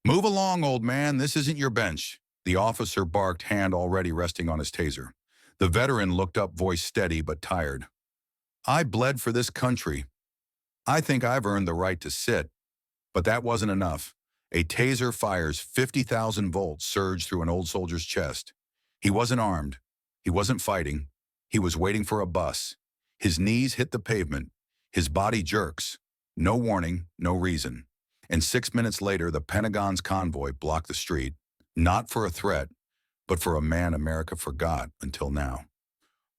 Move along, old man, this isn't your bench. The officer barked, hand already resting on his taser. The veteran looked up, voice steady but tired. I bled for this country. I think I've earned the right to sit. But that wasn't enough. A taser fires 50,000 volts surged through an old soldier's chest. He wasn't armed. He wasn't fighting. He was waiting for a bus. His knees hit the pavement. His body jerks. No warning, no reason. And 6 minutes later, the Pentagon's convoy blocked the street, not for a threat, but for a man America forgot until now.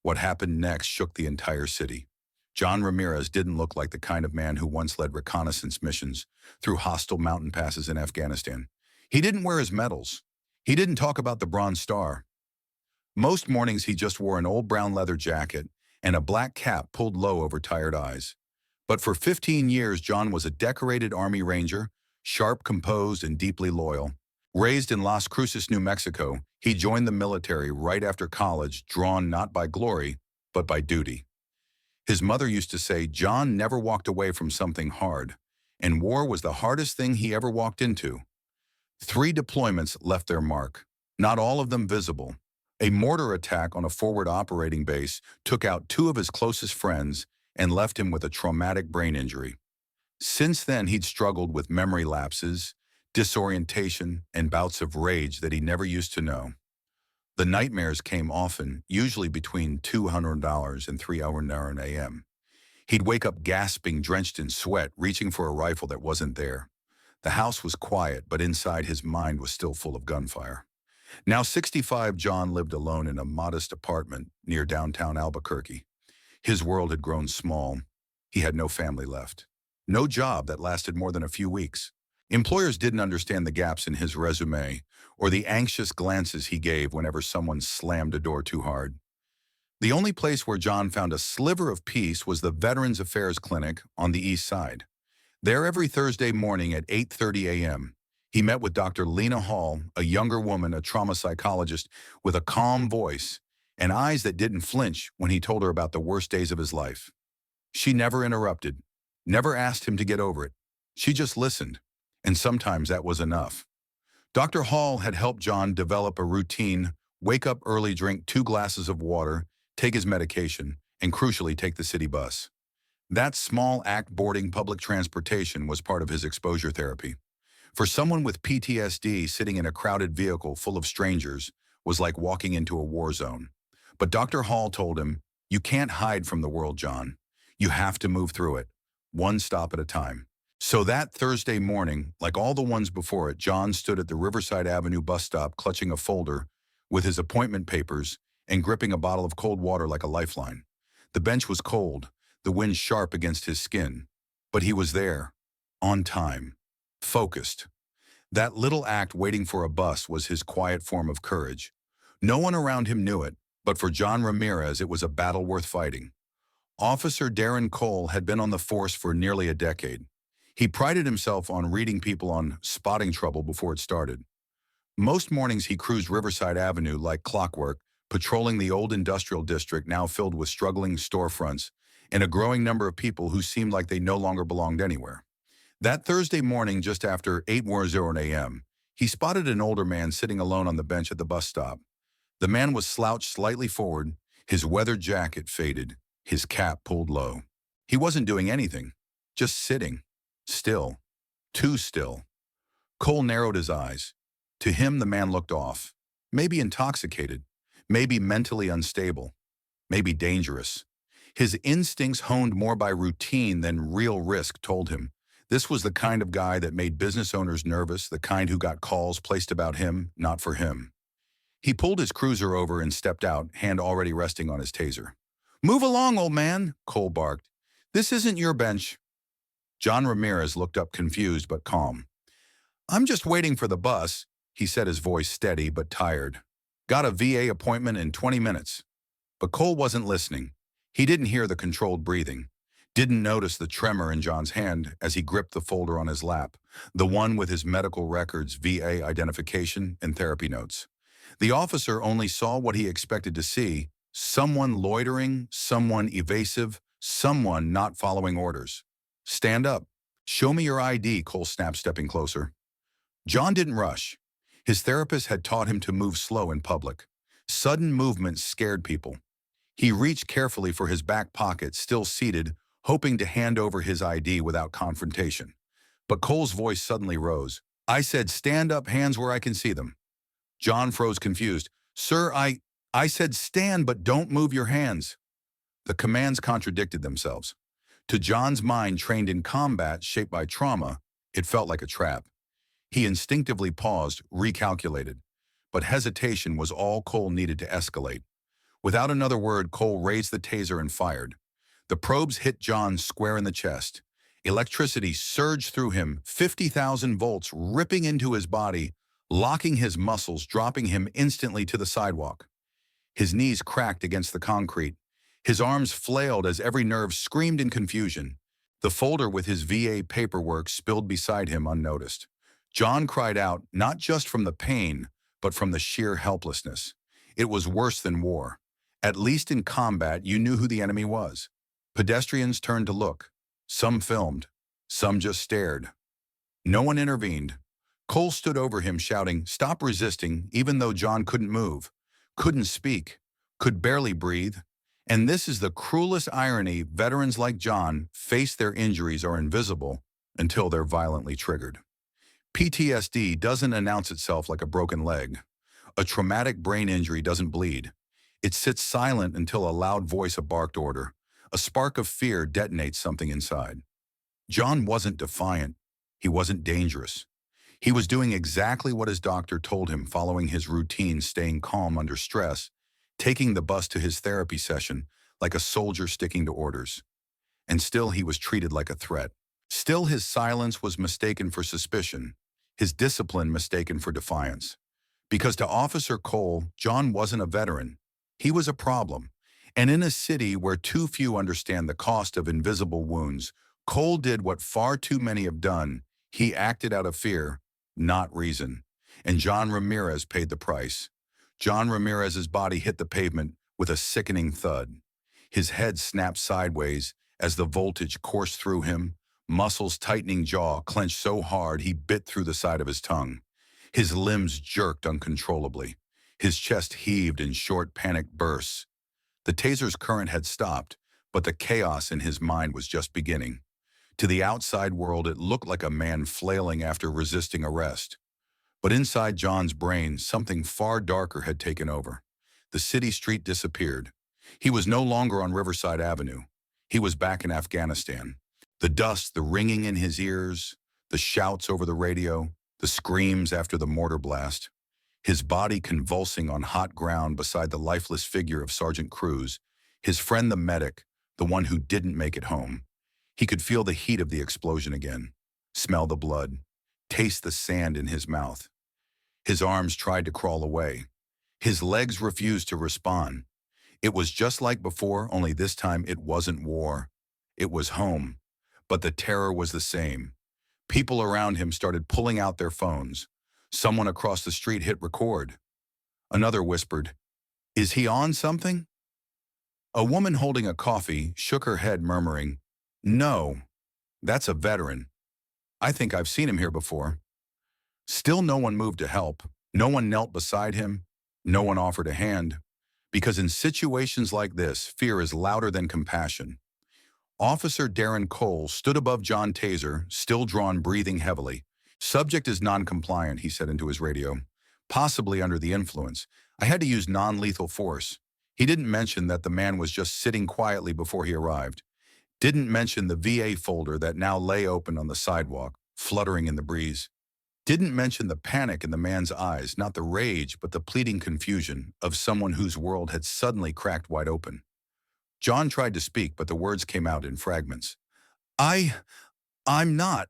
What happened next shook the entire city. John Ramirez didn't look like the kind of man who once led reconnaissance missions through hostile mountain passes in Afghanistan. He didn't wear his medals. He didn't talk about the Bronze Star. Most mornings he just wore an old brown leather jacket and a black cap pulled low over tired eyes. But for 15 years, John was a decorated Army Ranger, sharp, composed, and deeply loyal. Raised in Las Cruces, New Mexico, he joined the military right after college, drawn not by glory, but by duty. His mother used to say John never walked away from something hard, and war was the hardest thing he ever walked into. 3 deployments left their mark, not all of them visible. A mortar attack on a forward operating base took out 2 of his closest friends and left him with a traumatic brain injury. Since then, he'd struggled with memory lapses, disorientation, and bouts of rage that he never used to know. The nightmares came often, usually between $200 and 3:00 a.m. He'd wake up gasping, drenched in sweat, reaching for a rifle that wasn't there. The house was quiet, but inside his mind was still full of gunfire. Now 65, John lived alone in a modest apartment near downtown Albuquerque. His world had grown small. He had no family left. No job that lasted more than a few weeks. Employers didn't understand the gaps in his resume or the anxious glances he gave whenever someone slammed a door too hard. The only place where John found a sliver of peace was the Veterans Affairs Clinic on the East Side. There every Thursday morning at 8:30 a.m., he met with Dr. Lena Hall, a younger woman, a trauma psychologist with a calm voice and eyes that didn't flinch when he told her about the worst days of his life. She never interrupted, never asked him to get over it. She just listened, and sometimes that was enough. Dr. Hall had helped John develop a routine: wake up early, drink 2 glasses of water, take his medication, and crucially take the city bus. That small act, boarding public transportation, was part of his exposure therapy. For someone with PTSD, sitting in a crowded vehicle full of strangers was like walking into a war zone. But Dr. Hall told him, "You can't hide from the world, John. You have to move through it, one stop at a time." So that Thursday morning, like all the ones before it, John stood at the Riverside Avenue bus stop clutching a folder with his appointment papers and gripping a bottle of cold water like a lifeline. The bench was cold, the wind sharp against his skin, but he was there, on time, focused. That little act, waiting for a bus, was his quiet form of courage. No one around him knew it, but for John Ramirez, it was a battle worth fighting. Officer Darren Cole had been on the force for nearly a decade. He prided himself on reading people, on spotting trouble before it started. Most mornings he cruised Riverside Avenue like clockwork, patrolling the old industrial district now filled with struggling storefronts and a growing number of people who seemed like they no longer belonged anywhere. That Thursday morning, just after 8:00 a.m., he spotted an older man sitting alone on the bench at the bus stop. The man was slouched slightly forward, his weather jacket faded, his cap pulled low. He wasn't doing anything, just sitting. Still. Too still. Cole narrowed his eyes. To him, the man looked off. Maybe intoxicated. Maybe mentally unstable. Maybe dangerous. His instincts, honed more by routine than real risk, told him this was the kind of guy that made business owners nervous, the kind who got calls placed about him, not for him. He pulled his cruiser over and stepped out, hand already resting on his taser. "Move along, old man," Cole barked. "This isn't your bench." John Ramirez looked up, confused but calm. "I'm just waiting for the bus," he said, his voice steady but tired. "Got a VA appointment in 20 minutes. But Cole wasn't listening. He didn't hear the controlled breathing, didn't notice the tremor in John's hand as he gripped the folder on his lap, the one with his medical records, VA identification, and therapy notes. The officer only saw what he expected to see: someone loitering, someone evasive, someone not following orders. "Stand up. Show me your ID," Cole snapped, stepping closer. John didn't rush. His therapist had taught him to move slow in public. Sudden movements scared people. He reached carefully for his back pocket, still seated, hoping to hand over his ID without confrontation. But Cole's voice suddenly rose. "I said stand up, hands where I can see them." John froze confused. "Sir, I said stand, but don't move your hands." The commands contradicted themselves. To John's mind, trained in combat, shaped by trauma, it felt like a trap. He instinctively paused, recalculated. But hesitation was all Cole needed to escalate. Without another word, Cole raised the taser and fired. The probes hit John square in the chest. Electricity surged through him, 50,000 volts ripping into his body, locking his muscles, dropping him instantly to the sidewalk. His knees cracked against the concrete. His arms flailed as every nerve screamed in confusion. The folder with his VA paperwork spilled beside him unnoticed. John cried out, not just from the pain, but from the sheer helplessness. It was worse than war. At least in combat, you knew who the enemy was. Pedestrians turned to look. Some filmed. Some just stared. No one intervened. Cole stood over him shouting, "Stop resisting," even though John couldn't move, couldn't speak, could barely breathe. And this is the cruelest irony: veterans like John face their injuries are invisible until they're violently triggered. PTSD doesn't announce itself like a broken leg. A traumatic brain injury doesn't bleed. It sits silent until a loud voice, a barked order. A spark of fear detonates something inside. John wasn't defiant. He wasn't dangerous. He was doing exactly what his doctor told him, following his routine, staying calm under stress, taking the bus to his therapy session like a soldier sticking to orders. And still he was treated like a threat. Still his silence was mistaken for suspicion, his discipline mistaken for defiance. Because to Officer Cole, John wasn't a veteran. He was a problem. And in a city where too few understand the cost of invisible wounds, Cole did what far too many have done. He acted out of fear, not reason. And John Ramirez paid the price. John Ramirez's body hit the pavement with a sickening thud. His head snapped sideways as the voltage coursed through him, muscles tightening, jaw clenched so hard he bit through the side of his tongue. His limbs jerked uncontrollably. His chest heaved in short, panicked bursts. The taser's current had stopped, but the chaos in his mind was just beginning. To the outside world, it looked like a man flailing after resisting arrest. But inside John's brain, something far darker had taken over. The city street disappeared. He was no longer on Riverside Avenue. He was back in Afghanistan. The dust, the ringing in his ears, the shouts over the radio, the screams after the mortar blast. His body convulsing on hot ground beside the lifeless figure of Sergeant Cruz, his friend the medic, the one who didn't make it home. He could feel the heat of the explosion again, smell the blood, taste the sand in his mouth. His arms tried to crawl away. His legs refused to respond. It was just like before, only this time it wasn't war. It was home. But the terror was the same. People around him started pulling out their phones. Someone across the street hit record. Another whispered, "Is he on something?" A woman holding a coffee shook her head, murmuring, "No, that's a veteran. I think I've seen him here before." Still no one moved to help. No one knelt beside him. No one offered a hand. Because in situations like this, fear is louder than compassion. Officer Darren Cole stood above John Taser, still drawn, breathing heavily. "Subject is non-compliant," he said into his radio. "Possibly under the influence. I had to use non-lethal force." He didn't mention that the man was just sitting quietly before he arrived. Didn't mention the VA folder that now lay open on the sidewalk, fluttering in the breeze. Didn't mention the panic in the man's eyes, not the rage, but the pleading confusion of someone whose world had suddenly cracked wide open. John tried to speak, but the words came out in fragments. I'm not."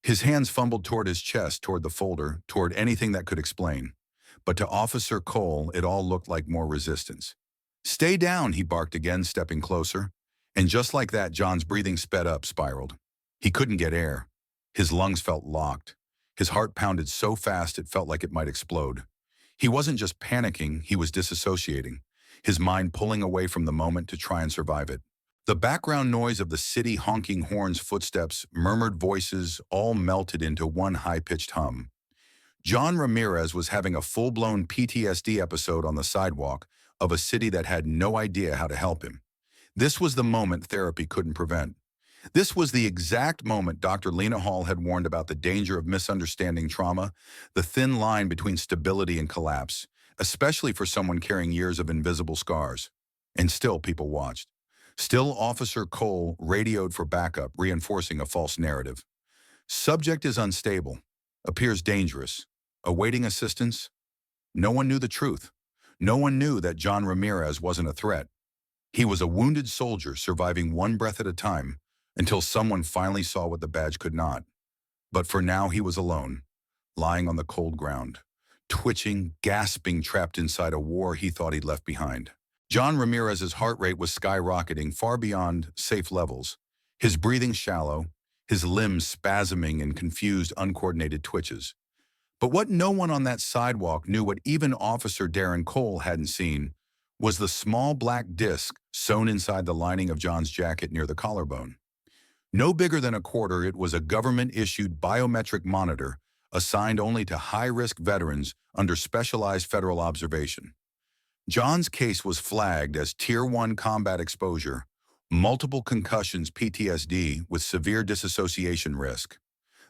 His hands fumbled toward his chest, toward the folder, toward anything that could explain. But to Officer Cole, it all looked like more resistance. "Stay down," he barked again, stepping closer. And just like that, John's breathing sped up, spiraled. He couldn't get air. His lungs felt locked. His heart pounded so fast it felt like it might explode. He wasn't just panicking, he was disassociating, his mind pulling away from the moment to try and survive it. The background noise of the city, honking horns, footsteps, murmured voices, all melted into one high-pitched hum. John Ramirez was having a full-blown PTSD episode on the sidewalk of a city that had no idea how to help him. This was the moment therapy couldn't prevent. This was the exact moment Dr. Lena Hall had warned about the danger of misunderstanding trauma, the thin line between stability and collapse, especially for someone carrying years of invisible scars. And still people watched. Still Officer Cole radioed for backup, reinforcing a false narrative. Subject is unstable, appears dangerous, awaiting assistance. No one knew the truth. No one knew that John Ramirez wasn't a threat. He was a wounded soldier surviving one breath at a time until someone finally saw what the badge could not. But for now he was alone, lying on the cold ground, twitching, gasping, trapped inside a war he thought he'd left behind. John Ramirez's heart rate was skyrocketing far beyond safe levels, his breathing shallow, his limbs spasming in confused, uncoordinated twitches. But what no one on that sidewalk knew, what even Officer Darren Cole hadn't seen, was the small black disc sewn inside the lining of John's jacket near the collarbone. No bigger than a quarter, it was a government-issued biometric monitor assigned only to high-risk veterans under specialized federal observation. John's case was flagged as Tier 1 combat exposure, multiple concussions, PTSD with severe dissociation risk.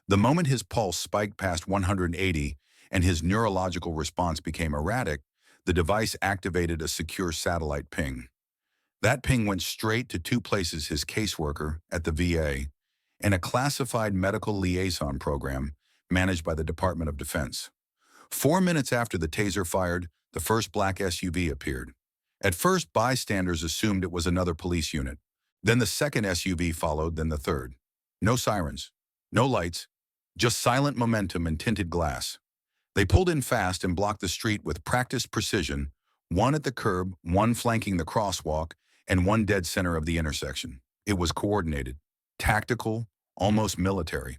The moment his pulse spiked past 180 and his neurological response became erratic, the device activated a secure satellite ping. That ping went straight to two places: his caseworker at the VA and a classified medical liaison program managed by the Department of Defense. 4 minutes after the taser fired, the first black SUV appeared. At first, bystanders assumed it was another police unit. Then the second SUV followed, then the third. No sirens, no lights, just silent momentum and tinted glass. They pulled in fast and blocked the street with practiced precision, one at the curb, one flanking the crosswalk, and one dead center of the intersection. It was coordinated, tactical, almost military.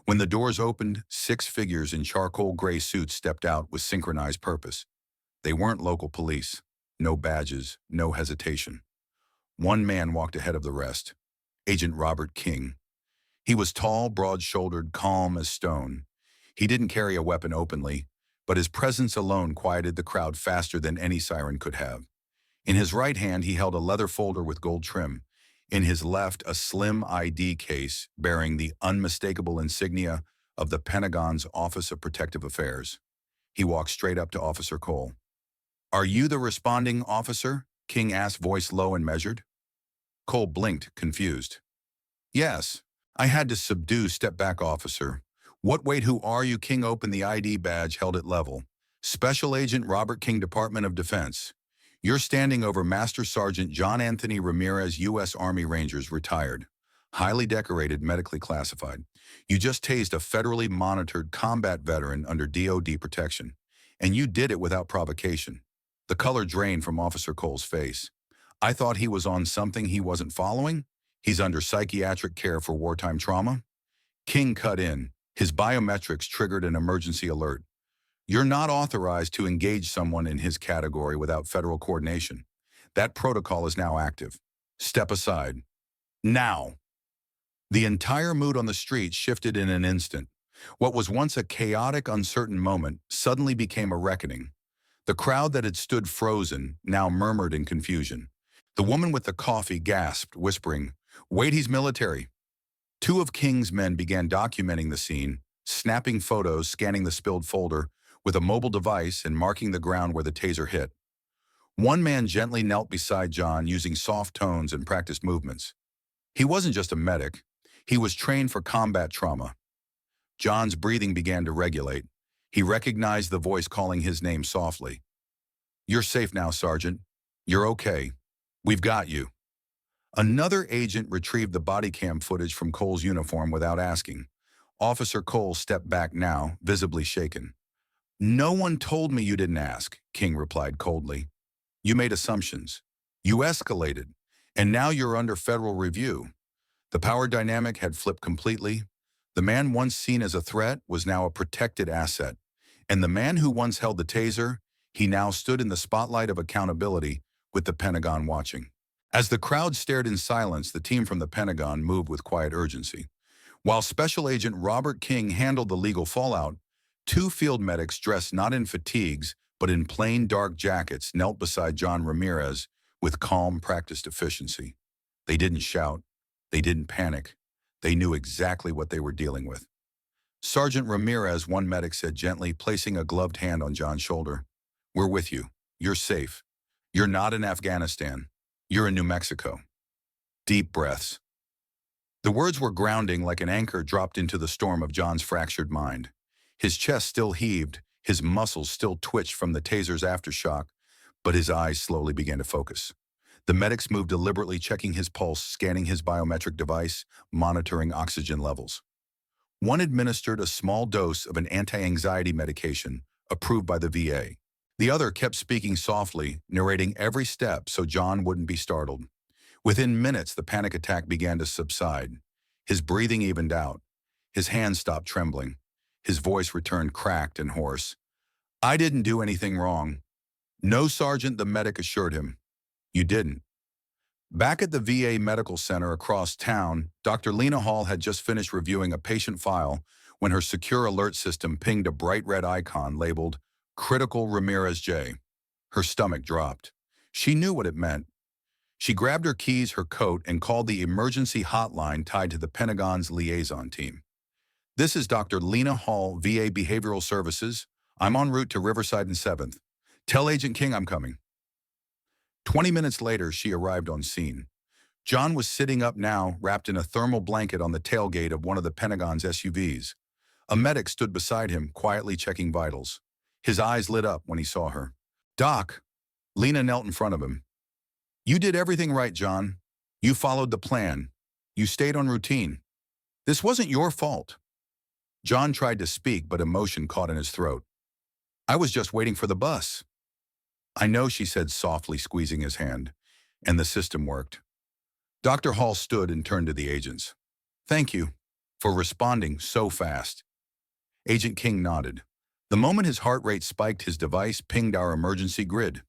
When the doors opened, 6 figures in charcoal gray suits stepped out with synchronized purpose. They weren't local police. No badges, no hesitation. One man walked ahead of the rest, Agent Robert King. He was tall, broad-shouldered, calm as stone. He didn't carry a weapon openly, but his presence alone quieted the crowd faster than any siren could have. In his right hand, he held a leather folder with gold trim. In his left, a slim ID case bearing the unmistakable insignia of the Pentagon's Office of Protective Affairs. He walked straight up to Officer Cole. "Are you the responding officer?" King asked, voice low and measured. Cole blinked, confused. "Yes, I had to subdue, step back, officer." "What, wait, who are you?" King opened the ID badge, held it level. "Special Agent Robert King, Department of Defense. You're standing over Master Sergeant John Anthony Ramirez, U.S. Army Rangers, retired. Highly decorated, medically classified. You just tased a federally monitored combat veteran under DOD protection. And you did it without provocation." The color drained from Officer Cole's face. "I thought he was on something he wasn't following? He's under psychiatric care for wartime trauma?" King cut in. His biometrics triggered an emergency alert. "You're not authorized to engage someone in his category without federal coordination. That protocol is now active. Step aside. Now." The entire mood on the street shifted in an instant. What was once a chaotic, uncertain moment suddenly became a reckoning. The crowd that had stood frozen now murmured in confusion. The woman with the coffee gasped, whispering, "Wait, he's military." 2 of King's men began documenting the scene, snapping photos, scanning the spilled folder with a mobile device and marking the ground where the taser hit. One man gently knelt beside John, using soft tones and practiced movements. He wasn't just a medic. He was trained for combat trauma. John's breathing began to regulate. He recognized the voice calling his name softly. "You're safe now, Sergeant. You're okay. We've got you." Another agent retrieved the body cam footage from Cole's uniform without asking. Officer Cole stepped back now, visibly shaken. "No one told me you didn't ask," King replied coldly. "You made assumptions. You escalated. And now you're under federal review." The power dynamic had flipped completely. The man once seen as a threat was now a protected asset. And the man who once held the taser, he now stood in the spotlight of accountability with the Pentagon watching. As the crowd stared in silence, the team from the Pentagon moved with quiet urgency. While Special Agent Robert King handled the legal fallout, Two field medics dressed not in fatigues, but in plain dark jackets knelt beside John Ramirez with calm, practiced efficiency. They didn't shout. They didn't panic. They knew exactly what they were dealing with. Sergeant Ramirez, one medic said gently, placing a gloved hand on John's shoulder. "We're with you. You're safe. You're not in Afghanistan. You're in New Mexico." Deep breaths. The words were grounding like an anchor dropped into the storm of John's fractured mind. His chest still heaved, his muscles still twitched from the taser's aftershock, but his eyes slowly began to focus. The medics moved deliberately, checking his pulse, scanning his biometric device, monitoring oxygen levels. One administered a small dose of an anti-anxiety medication approved by the VA. The other kept speaking softly, narrating every step so John wouldn't be startled. Within minutes, the panic attack began to subside. His breathing evened out. His hands stopped trembling. His voice returned cracked and hoarse. "I didn't do anything wrong." "No, Sergeant," the medic assured him. "You didn't." Back at the VA Medical Center across town, Dr. Lena Hall had just finished reviewing a patient file when her secure alert system pinged a bright red icon labeled Critical Ramirez J. Her stomach dropped. She knew what it meant. She grabbed her keys, her coat, and called the emergency hotline tied to the Pentagon's liaison team. "This is Dr. Lena Hall, VA Behavioral Services. I'm en route to Riverside and 7th. Tell Agent King I'm coming." 20 minutes later, she arrived on scene. John was sitting up now, wrapped in a thermal blanket on the tailgate of one of the Pentagon's SUVs. A medic stood beside him, quietly checking vitals. His eyes lit up when he saw her. "Doc." Lena knelt in front of him. "You did everything right, John. You followed the plan. You stayed on routine. This wasn't your fault." John tried to speak, but emotion caught in his throat. "I was just waiting for the bus." "I know," she said softly, squeezing his hand. And the system worked. Dr. Hall stood and turned to the agents. "Thank you for responding so fast." Agent King nodded. The moment his heart rate spiked, his device pinged our emergency grid.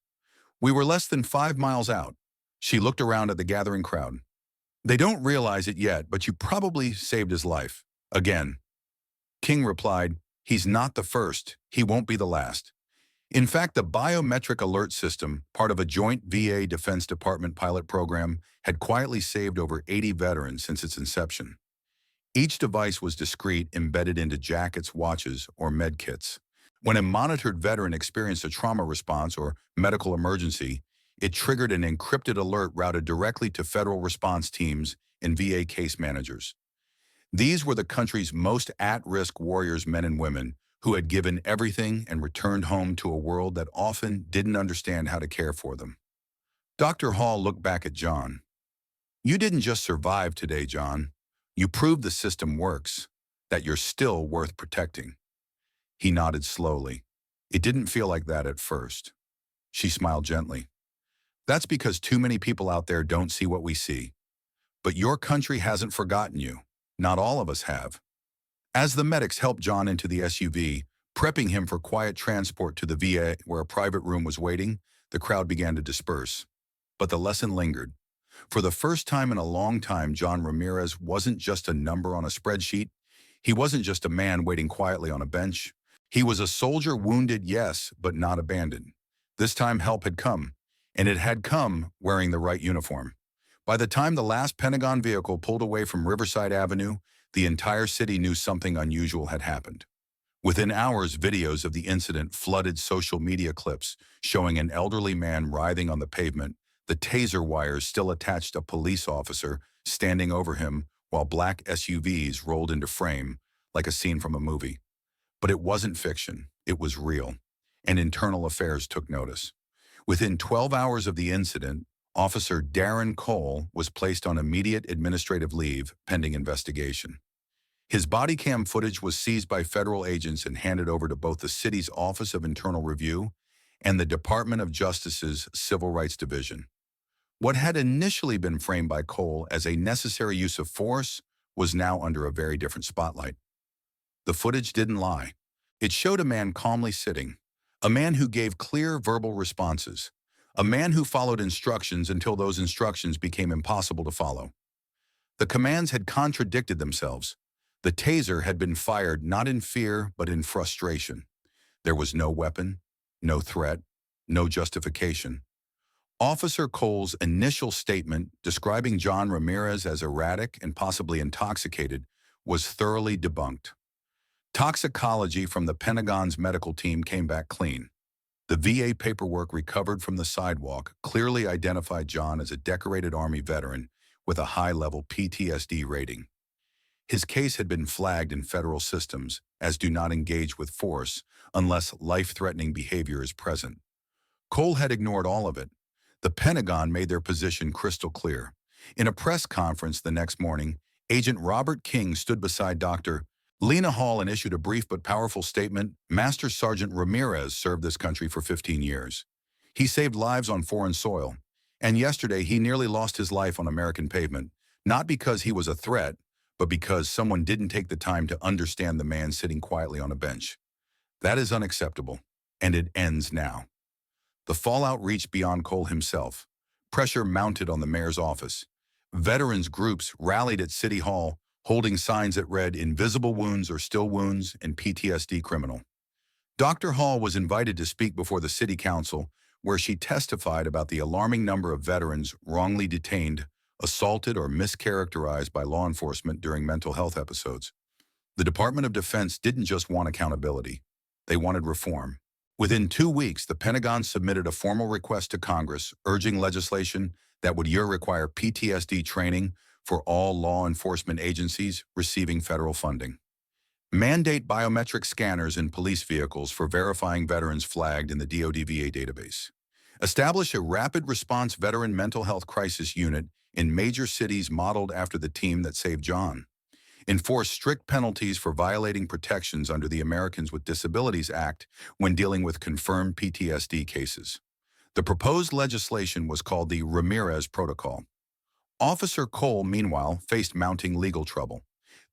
We were less than 5 miles out. She looked around at the gathering crowd. "They don't realize it yet, but you probably saved his life. Again." King replied, "He's not the first. He won't be the last." In fact, the biometric alert system, part of a joint VA Defense Department pilot program, had quietly saved over 80 veterans since its inception. Each device was discreet, embedded into jackets, watches, or med kits. When a monitored veteran experienced a trauma response or medical emergency, it triggered an encrypted alert routed directly to federal response teams and VA case managers. These were the country's most at-risk warriors, men and women, who had given everything and returned home to a world that often didn't understand how to care for them. Dr. Hall looked back at John. "You didn't just survive today, John. You proved the system works, that you're still worth protecting." He nodded slowly. "It didn't feel like that at first." She smiled gently. "That's because too many people out there don't see what we see. But your country hasn't forgotten you. Not all of us have." As the medics helped John into the SUV, prepping him for quiet transport to the VA where a private room was waiting, the crowd began to disperse. But the lesson lingered. For the first time in a long time, John Ramirez wasn't just a number on a spreadsheet. He wasn't just a man waiting quietly on a bench. He was a soldier, wounded, yes, but not abandoned. This time help had come, and it had come wearing the right uniform. By the time the last Pentagon vehicle pulled away from Riverside Avenue, the entire city knew something unusual had happened. Within hours, videos of the incident flooded social media clips showing an elderly man writhing on the pavement, the taser wires still attached to a police officer standing over him while black SUVs rolled into frame like a scene from a movie. But it wasn't fiction, it was real, and internal affairs took notice. Within 12 hours of the incident, Officer Darren Cole was placed on immediate administrative leave pending investigation. His body cam footage was seized by federal agents and handed over to both the city's Office of Internal Review and the Department of Justice's Civil Rights Division. What had initially been framed by Cole as a necessary use of force was now under a very different spotlight. The footage didn't lie. It showed a man calmly sitting, a man who gave clear verbal responses, a man who followed instructions until those instructions became impossible to follow. The commands had contradicted themselves. The taser had been fired not in fear, but in frustration. There was no weapon, no threat, no justification. Officer Cole's initial statement describing John Ramirez as erratic and possibly intoxicated was thoroughly debunked. Toxicology from the Pentagon's medical team came back clean. The VA paperwork recovered from the sidewalk clearly identified John as a decorated Army veteran with a high-level PTSD rating. His case had been flagged in federal systems as do not engage with force unless life-threatening behavior is present. Cole had ignored all of it. The Pentagon made their position crystal clear. In a press conference the next morning, Agent Robert King stood beside Dr. Lena Hall and issued a brief but powerful statement. Master Sergeant Ramirez served this country for 15 years. He saved lives on foreign soil. And yesterday he nearly lost his life on American pavement, not because he was a threat, but because someone didn't take the time to understand the man sitting quietly on a bench. That is unacceptable, and it ends now. The fallout reached beyond Cole himself. Pressure mounted on the mayor's office. Veterans groups rallied at City Hall, holding signs that read "Invisible Wounds are Still Wounds" and "PTSD Criminal." Dr. Hall was invited to speak before the city council, where she testified about the alarming number of veterans wrongly detained, assaulted, or mischaracterized by law enforcement during mental health episodes. The Department of Defense didn't just want accountability. They wanted reform. Within 2 weeks, the Pentagon submitted a formal request to Congress urging legislation that would require PTSD training for all law enforcement agencies receiving federal funding. Mandate biometric scanners in police vehicles for verifying veterans flagged in the DoD VA database. Establish a rapid response veteran mental health crisis unit in major cities modeled after the team that saved John. Enforce strict penalties for violating protections under the Americans with Disabilities Act when dealing with confirmed PTSD cases. The proposed legislation was called the Ramirez Protocol. Officer Cole, meanwhile, faced mounting legal trouble.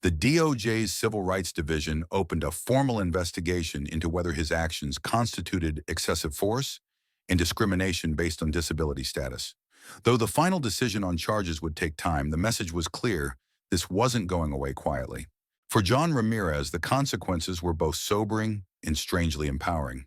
The DOJ's Civil Rights Division opened a formal investigation into whether his actions constituted excessive force and discrimination based on disability status. Though the final decision on charges would take time, the message was clear: this wasn't going away quietly. For John Ramirez, the consequences were both sobering and strangely empowering.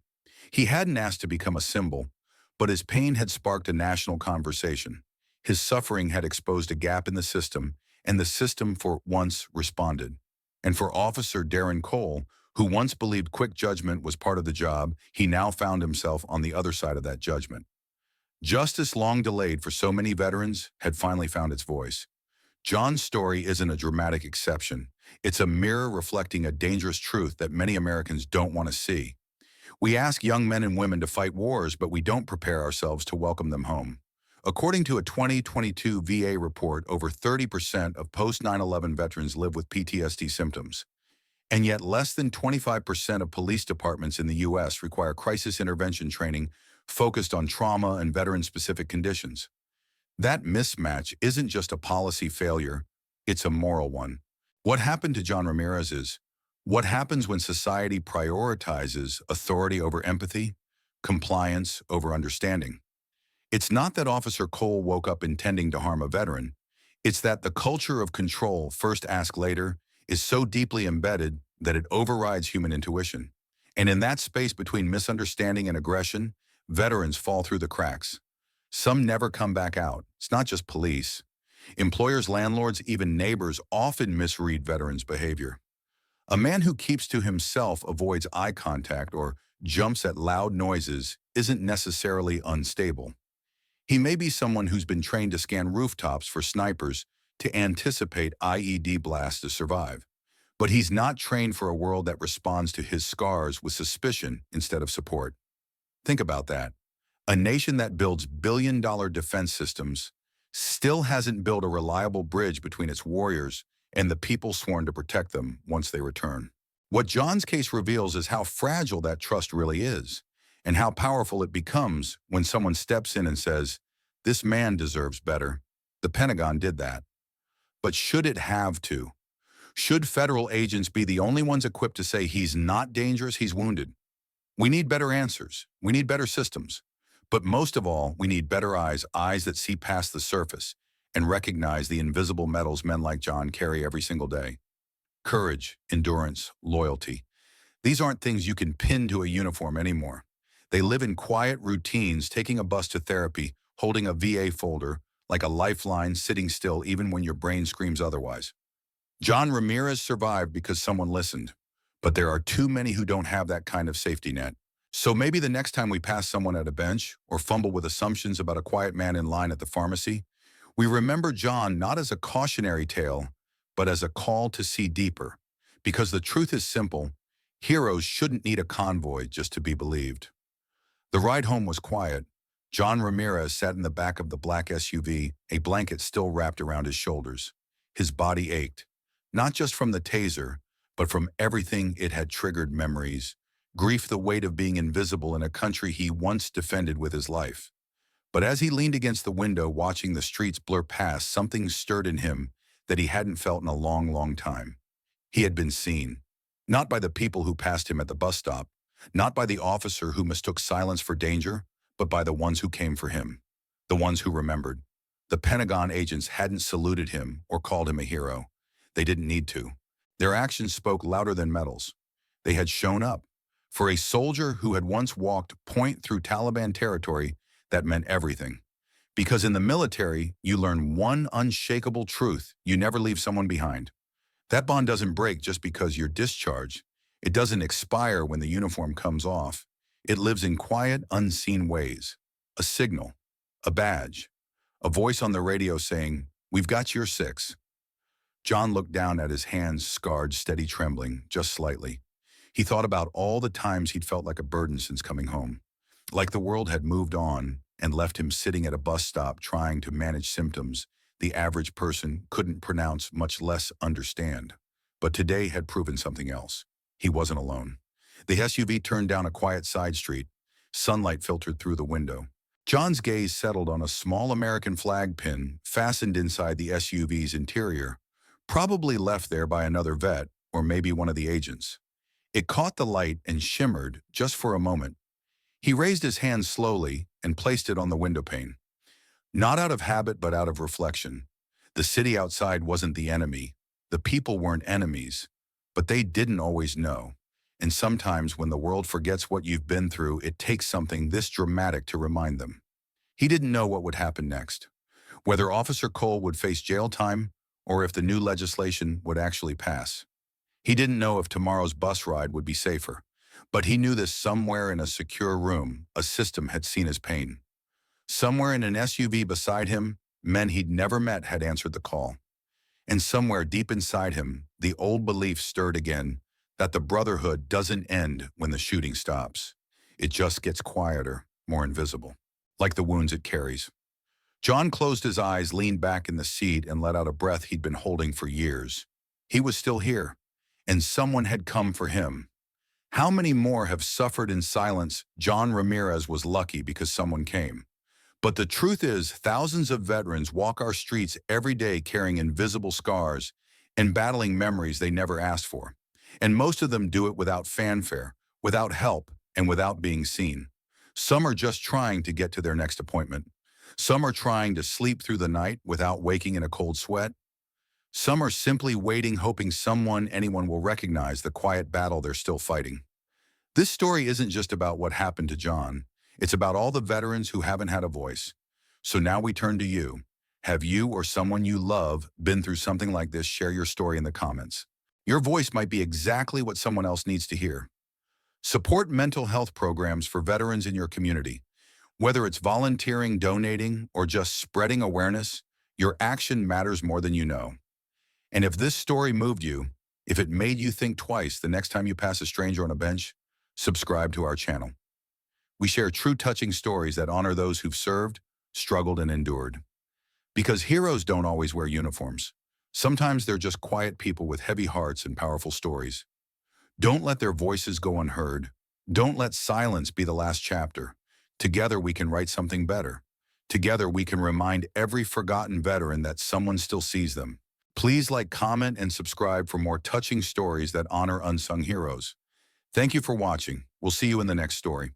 He hadn't asked to become a symbol, but his pain had sparked a national conversation. His suffering had exposed a gap in the system, and the system for once responded. And for Officer Darren Cole, who once believed quick judgment was part of the job, he now found himself on the other side of that judgment. Justice, long delayed for so many veterans, had finally found its voice. John's story isn't a dramatic exception. It's a mirror reflecting a dangerous truth that many Americans don't want to see. We ask young men and women to fight wars, but we don't prepare ourselves to welcome them home. According to a 2022 VA report, over 30% of post-9/11 veterans live with PTSD symptoms. And yet less than 25% of police departments in the U.S. require crisis intervention training focused on trauma and veteran-specific conditions. That mismatch isn't just a policy failure, it's a moral one. What happened to John Ramirez is, what happens when society prioritizes authority over empathy, compliance over understanding? It's not that Officer Cole woke up intending to harm a veteran. It's that the culture of control, first ask later, is so deeply embedded that it overrides human intuition. And in that space between misunderstanding and aggression, veterans fall through the cracks. Some never come back out. It's not just police. Employers, landlords, even neighbors often misread veterans' behavior. A man who keeps to himself, avoids eye contact, or jumps at loud noises isn't necessarily unstable. He may be someone who's been trained to scan rooftops for snipers to anticipate IED blasts to survive. But he's not trained for a world that responds to his scars with suspicion instead of support. Think about that. A nation that builds billion-dollar defense systems still hasn't built a reliable bridge between its warriors and the people sworn to protect them once they return. What John's case reveals is how fragile that trust really is, and how powerful it becomes when someone steps in and says, "This man deserves better." The Pentagon did that. But should it have to? Should federal agents be the only ones equipped to say he's not dangerous, he's wounded? We need better answers. We need better systems. But most of all, we need better eyes that see past the surface and recognize the invisible medals men like John carry every single day. Courage, endurance, loyalty. These aren't things you can pin to a uniform anymore. They live in quiet routines, taking a bus to therapy, holding a VA folder, like a lifeline, sitting still even when your brain screams otherwise. John Ramirez survived because someone listened, but there are too many who don't have that kind of safety net. So maybe the next time we pass someone at a bench or fumble with assumptions about a quiet man in line at the pharmacy, we remember John not as a cautionary tale, but as a call to see deeper. Because the truth is simple, heroes shouldn't need a convoy just to be believed. The ride home was quiet. John Ramirez sat in the back of the black SUV, a blanket still wrapped around his shoulders. His body ached, not just from the taser, but from everything it had triggered: memories, grief, the weight of being invisible in a country he once defended with his life. But as he leaned against the window watching the streets blur past, something stirred in him that he hadn't felt in a long, long time. He had been seen, not by the people who passed him at the bus stop, not by the officer who mistook silence for danger, but by the ones who came for him, the ones who remembered. The Pentagon agents hadn't saluted him or called him a hero. They didn't need to. Their actions spoke louder than medals. They had shown up. For a soldier who had once walked point through Taliban territory, that meant everything. Because in the military, you learn one unshakable truth: you never leave someone behind. That bond doesn't break just because you're discharged. It doesn't expire when the uniform comes off. It lives in quiet, unseen ways. A signal, a badge, a voice on the radio saying, "We've got your six." John looked down at his hands, scarred, steady, trembling, just slightly. He thought about all the times he'd felt like a burden since coming home. Like the world had moved on and left him sitting at a bus stop trying to manage symptoms the average person couldn't pronounce, much less understand. But today had proven something else. He wasn't alone. The SUV turned down a quiet side street. Sunlight filtered through the window. John's gaze settled on a small American flag pin fastened inside the SUV's interior, probably left there by another vet or maybe one of the agents. It caught the light and shimmered just for a moment. He raised his hand slowly and placed it on the windowpane. Not out of habit, but out of reflection. The city outside wasn't the enemy. The people weren't enemies, but they didn't always know. And sometimes when the world forgets what you've been through, it takes something this dramatic to remind them. He didn't know what would happen next, whether Officer Cole would face jail time or if the new legislation would actually pass. He didn't know if tomorrow's bus ride would be safer, but he knew that somewhere in a secure room, a system had seen his pain. Somewhere in an SUV beside him, men he'd never met had answered the call. And somewhere deep inside him, the old belief stirred again that the brotherhood doesn't end when the shooting stops. It just gets quieter, more invisible, like the wounds it carries. John closed his eyes, leaned back in the seat, and let out a breath he'd been holding for years. He was still here, and someone had come for him. How many more have suffered in silence? John Ramirez was lucky because someone came. But the truth is, thousands of veterans walk our streets every day carrying invisible scars and battling memories they never asked for. And most of them do it without fanfare, without help, and without being seen. Some are just trying to get to their next appointment. Some are trying to sleep through the night without waking in a cold sweat. Some are simply waiting, hoping anyone will recognize the quiet battle they're still fighting. This story isn't just about what happened to John. It's about all the veterans who haven't had a voice. So now we turn to you. Have you or someone you love been through something like this? Share your story in the comments. Your voice might be exactly what someone else needs to hear. Support mental health programs for veterans in your community. Whether it's volunteering, donating, or just spreading awareness, your action matters more than you know. And if this story moved you, if it made you think twice the next time you pass a stranger on a bench, subscribe to our channel. We share true, touching stories that honor those who've served, struggled, and endured. Because heroes don't always wear uniforms. Sometimes they're just quiet people with heavy hearts and powerful stories. Don't let their voices go unheard. Don't let silence be the last chapter. Together we can write something better. Together we can remind every forgotten veteran that someone still sees them. Please like, comment, and subscribe for more touching stories that honor unsung heroes. Thank you for watching. We'll see you in the next story.